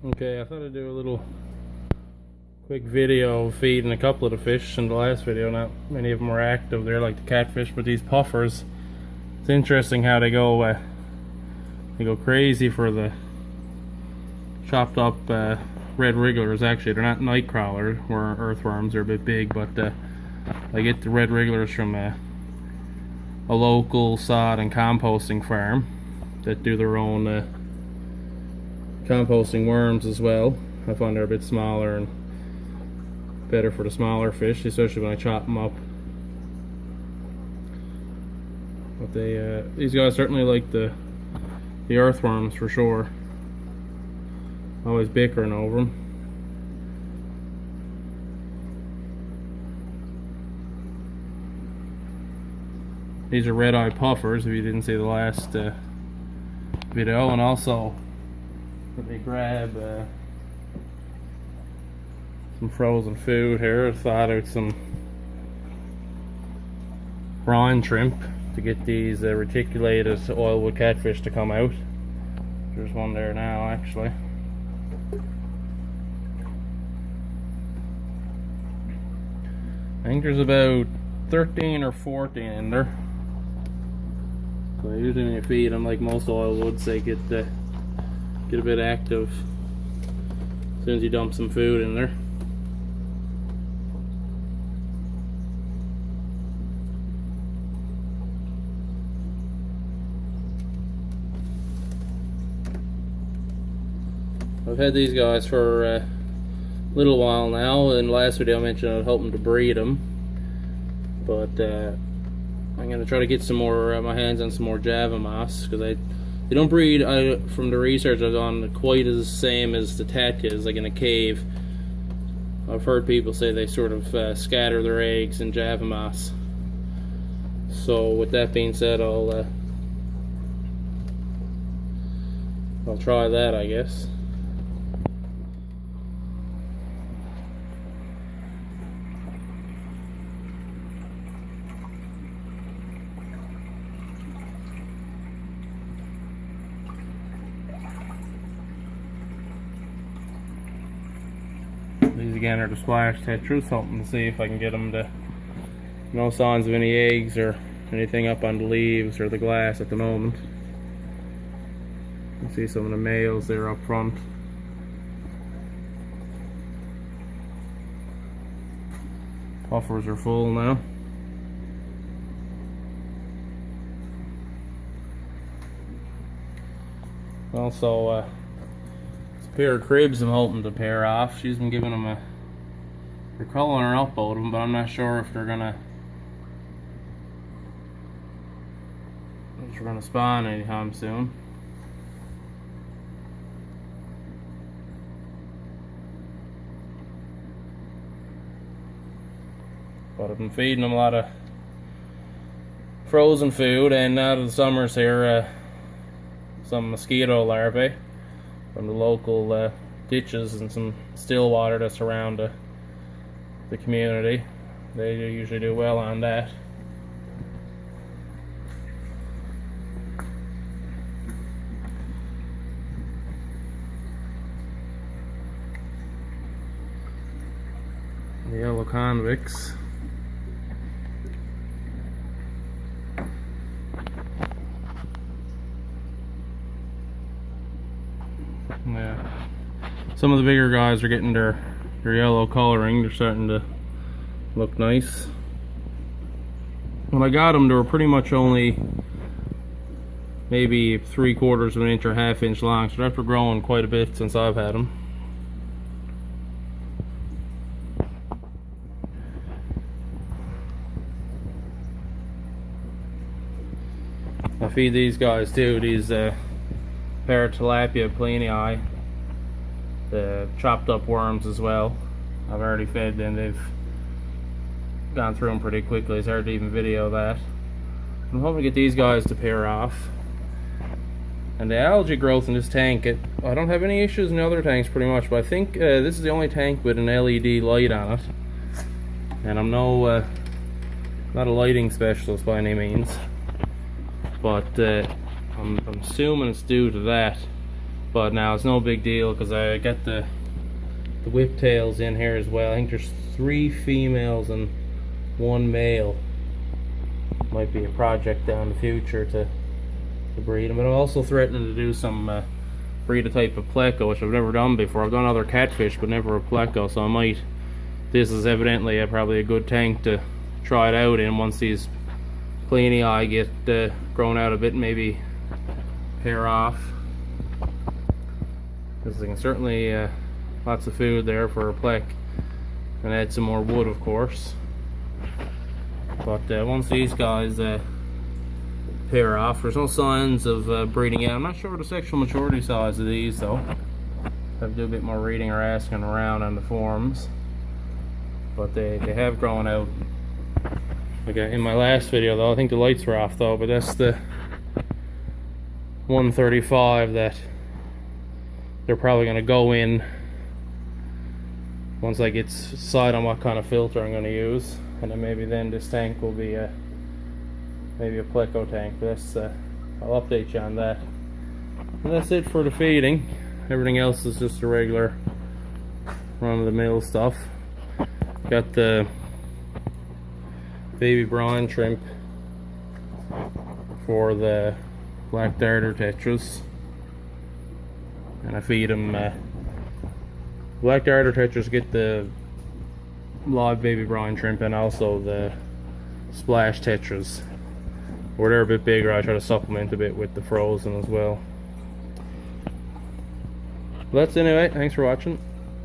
Okay, I thought I'd do a little quick video of feeding a couple of the fish. In the last video, not many of them were active there, like the catfish, but these puffers, it's interesting how they go crazy for the chopped up red wrigglers. Actually, they're not night crawlers or earthworms, they're a bit big, but I get the red wrigglers from a local sod and composting farm that do their own composting worms as well. I find they're a bit smaller and better for the smaller fish, especially when I chop them up. But these guys certainly like the earthworms for sure. Always bickering over them. These are red-eye puffers, if you didn't see the last video. And also, let me grab some frozen food here. I thought out some brine shrimp to get these reticulated oilwood catfish to come out. There's one there now, actually. I think there's about 13 or 14 in there. So usually when you feed them, like most oilwoods, they get a bit active as soon as you dump some food in there. I've had these guys for a little while now. In the last video I mentioned I'd hoping to breed them, but I'm going to try to get some more my hands on some more Java moss, because they don't breed, from the research I've done, quite as same as the Tatkas, like in a cave. I've heard people say they sort of scatter their eggs in Java moss. So with that being said, I'll try that, I guess. These again are the splash tetras, hoping to see if I can get them to, no signs of any eggs or anything up on the leaves or the glass at the moment. You can see some of the males there up front. Puffers are full now. Also, pair of cribs I'm hoping to pair off. She's been giving them they're crawling her up out of them, but I'm not sure if they're gonna spawn anytime soon. But I've been feeding them a lot of frozen food, and now that the summer's here, some mosquito larvae from the local ditches and some still water that's around the community. They usually do well on that. The yellow convicts. Yeah, some of the bigger guys are getting their yellow coloring. They're starting to look nice. When I got them, they were pretty much only maybe 3/4 of an inch or ½ inch long, so they're after growing quite a bit since I've had them. I feed these guys too, these Paratilapia pleinii, the chopped up worms as well. I've already fed them. They've gone through them pretty quickly. It's hard to even video that. I'm hoping to get these guys to pair off. And the algae growth in this tank, I don't have any issues in the other tanks pretty much, but I think this is the only tank with an LED light on it. And I'm not a lighting specialist by any means, but I'm assuming it's due to that. But now it's no big deal because I got the whiptails in here as well. I think there's 3 females and 1 male. Might be a project down the future to breed them. But I'm also threatening to do some breed a type of pleco, which I've never done before. I've done other catfish, but never a pleco. So I might. This is evidently probably a good tank to try it out in once these Pleenii get grown out a bit, and maybe pair off. Because they can certainly lots of food there for a plec, and add some more wood, of course. But once these guys pair off, there's no signs of breeding out. I'm not sure the sexual maturity size of these though. I have to do a bit more reading or asking around on the forums. But they have grown out. Okay, in my last video though, I think the lights were off though, but that's the 135 that they're probably going to go in once I get decide on what kind of filter I'm going to use, and then this tank will be maybe a pleco tank. But that's I'll update you on that. And that's it for the feeding. Everything else is just a regular run-of-the-mill stuff. Got the baby brine shrimp for the black darter tetras, and I feed them black darter tetras get the live baby brine shrimp, and also the splash tetras. Where they're a bit bigger, I try to supplement a bit with the frozen as well. But that's it anyway. Thanks for watching.